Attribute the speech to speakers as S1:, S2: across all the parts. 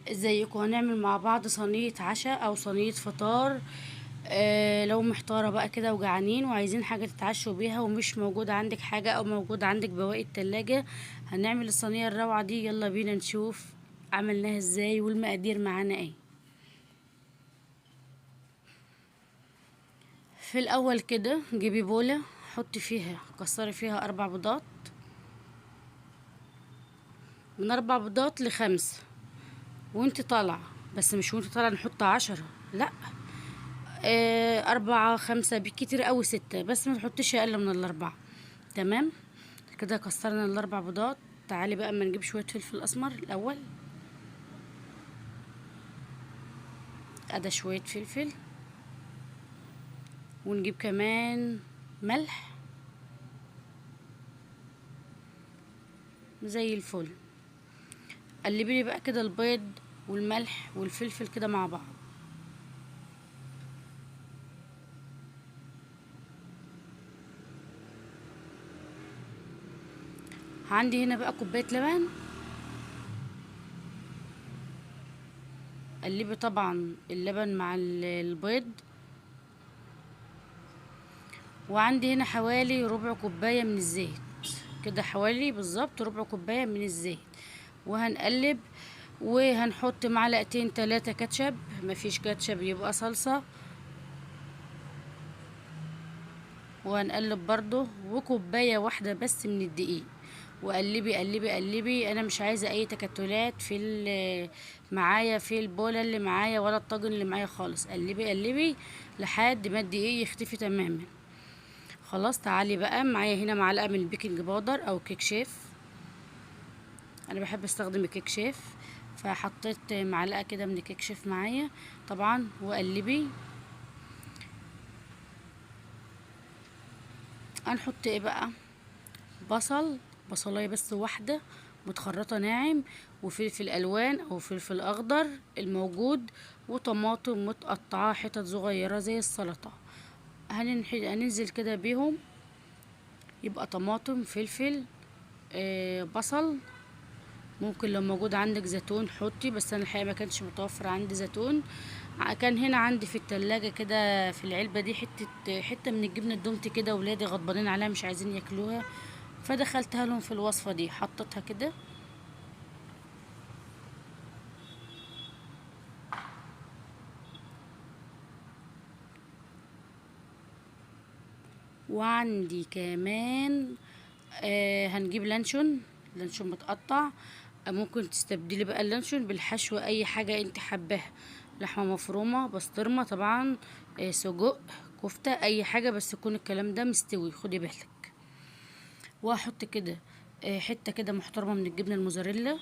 S1: ازيكم؟ هنعمل مع بعض صينية عشاء او صينية فطار. لو محتارة بقى كده وجعانين وعايزين حاجة تتعشوا بيها ومش موجود عندك حاجة او موجود عندك بواقي التلاجة، هنعمل الصينية الروعة دي. يلا بينا نشوف عملناها ازاي والمقادير معانا ايه. في الاول كده جيبي بولة، حطي فيها كسري فيها 4 بيضات، من 4 بيضات ل5. وانت طالعة، بس مش وانت طالعة نحط 10، لا. 4 5 بالكتير أوي 6، بس ما تحطيش أقل من ال4. تمام كده، كسرنا ال4 بيضات. تعالي بقى اما نجيب شوية فلفل أسمر الأول. أدا شوية فلفل، ونجيب كمان ملح زي الفل. قلبي لي بقى كده البيض والملح والفلفل كده مع بعض. عندي هنا بقى كوباية لبن. قلبي طبعا اللبن مع البيض. وعندي هنا حوالي ربع كوباية من الزيت، كده حوالي بالظبط ربع كوباية من الزيت. وهنقلب، وهنحط معلقتين 3 كاتشب، مفيش كاتشب يبقى صلصة. وهنقلب برضو، وكوباية واحدة بس من الدقيق. وقلبي قلبي قلبي، انا مش عايزة اي تكتلات في معايا في البولة اللي معايا ولا الطاجن اللي معايا خالص. قلبي قلبي لحد ما الدقيق يختفي تماما. خلاص، تعالي بقى معايا هنا معلقة من البيكنج باودر او كيك شيف. انا بحب استخدم الكيك شيف، فحطيت معلقة كده من الكيك شيف معايا طبعا. وقلبي. هنحط ايه بقى؟ بصلايه بس واحدة متخرطة ناعم، وفلفل الوان او فلفل اخضر الموجود، وطماطم متقطعة حتت صغيرة زي السلطة. هننزل كده بيهم، يبقى طماطم فلفل بصل. ممكن لو موجود عندك زيتون حطي، بس انا الحقيقه ما كانش متوفر عندي زيتون. كان هنا عندي في التلاجة كده في العلبة دي حتة من الجبنة الدومتي كده، ولادي غضبانين عليها مش عايزين ياكلوها، فدخلتها لهم في الوصفة دي، حطيتها كده. وعندي كمان هنجيب لانشون متقطع. ممكن تستبدلي بقى اللانشون بالحشو، اي حاجة انت حباها، لحمة مفرومة، بسطرمة طبعا، سجق، كفتة، اي حاجة، بس يكون الكلام ده مستوي، خدي بالك. وهحط كده حتة كده محترمة من الجبنة الموزاريلا،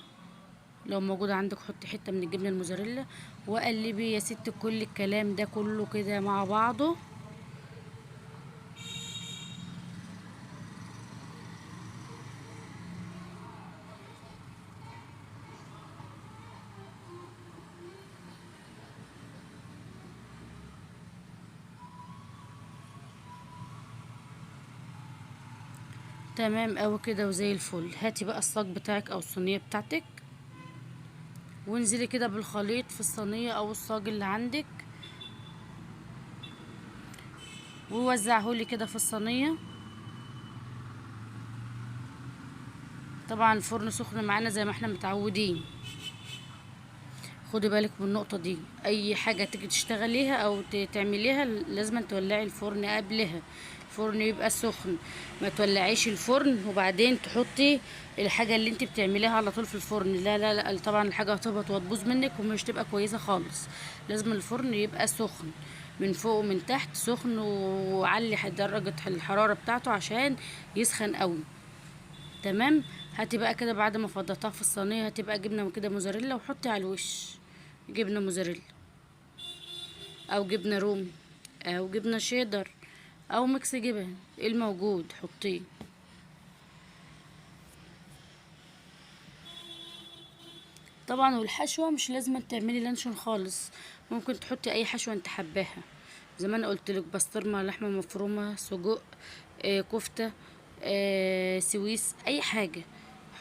S1: لو موجودة عندك حطي حتة من الجبنة الموزاريلا. وقلبي يا ست كل الكلام ده كله كده مع بعضه. تمام اوي كده وزي الفل. هاتي بقى الصاج بتاعك او الصينية بتاعتك، وانزلي كده بالخليط في الصينية او الصاج اللي عندك، ووزعهولي كده في الصينية. طبعا الفرن سخن معانا زي ما احنا متعودين. خدي بالك من النقطة دي، اي حاجة تيجي تشتغليها او تعمليها لازم تولعي الفرن قبلها. الفرن يبقى سخن، ما تولعيش الفرن وبعدين تحطي الحاجة اللي انت بتعمليها على طول في الفرن. لا لا لا، طبعا الحاجة هتهبط وهتبوظ منك ومش تبقى كويسة خالص. لازم الفرن يبقى سخن من فوق ومن تحت، سخن، وعلي درجة الحرارة بتاعته عشان يسخن قوي. تمام. هاتي بقى كده بعد ما فضيتها في الصينيه، هاتي بقى جبنه كده موزاريلا وحطي على الوش. جبنه موزاريلا او جبنه رومي او جبنه شيدر او ميكس جبن، الموجود حطيه. طبعا والحشوه مش لازم تعملي لانشون خالص، ممكن تحطي اي حشوه انت حباها، زي ما انا قلت لك، بسطرمه، لحمه مفرومه، سجق، كفته، سويس، اي حاجه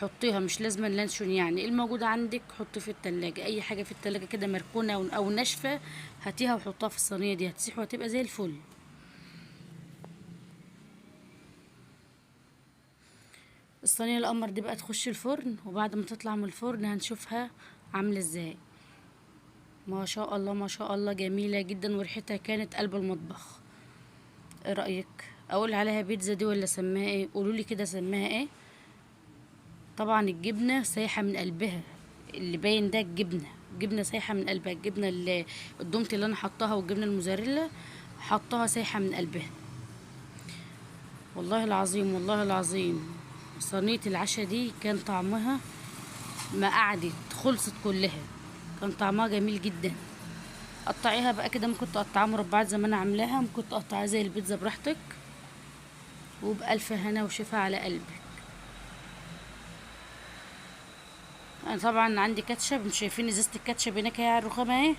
S1: حطيها، مش لازم لانشون يعني، الموجود عندك حطيه في التلاجة. اي حاجة في التلاجة كده مركونة او ناشفة هاتيها وحطها في الصينية دي، هتسيح وهتبقى زي الفل. الصينية القمر دي بقى تخش الفرن، وبعد ما تطلع من الفرن هنشوفها عاملة ازاي. ما شاء الله ما شاء الله، جميلة جدا وريحتها كانت قلب المطبخ. ايه رأيك؟ اقول عليها بيتزا دي ولا سماها ايه؟ قولولي كده سماها ايه. طبعا الجبنة سايحة من قلبها، اللي باين ده الجبنة سايحة من قلبها. الجبنة اللي الدومتي اللي انا حطاها والجبنة الموزاريلا حطاها سايحة من قلبها. والله العظيم والله العظيم، صينية العشاء دي كان طعمها ما قعدت خلصت كلها، كان طعمها جميل جدا. قطعيها بقى كده، ممكن تقطعيها مربعات زي ما انا عاملاها، ممكن تقطعيها زي البيتزا براحتك، وبألف هنا وشفا على قلبك. انا طبعا عندي كاتشب، مش شايفين ازازة الكاتشب هناك اهي على الرخامة اهي؟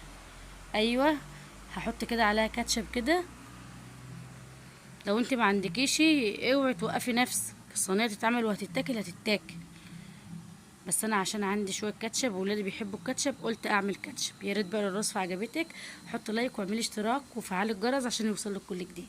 S1: ايوه، هحط كده عليها كاتشب كده. لو انت ما عندكيشي اوعي توقفي نفسك، الصينية تتعمل وهتتاكل هتتاكل. بس انا عشان عندي شويه كاتشب وولادي بيحبوا الكاتشب قلت اعمل كاتشب. يا ريت بقى لو الوصفه عجبتك حط لايك واعملي اشتراك وفعلي الجرس عشان يوصلك كل جديد.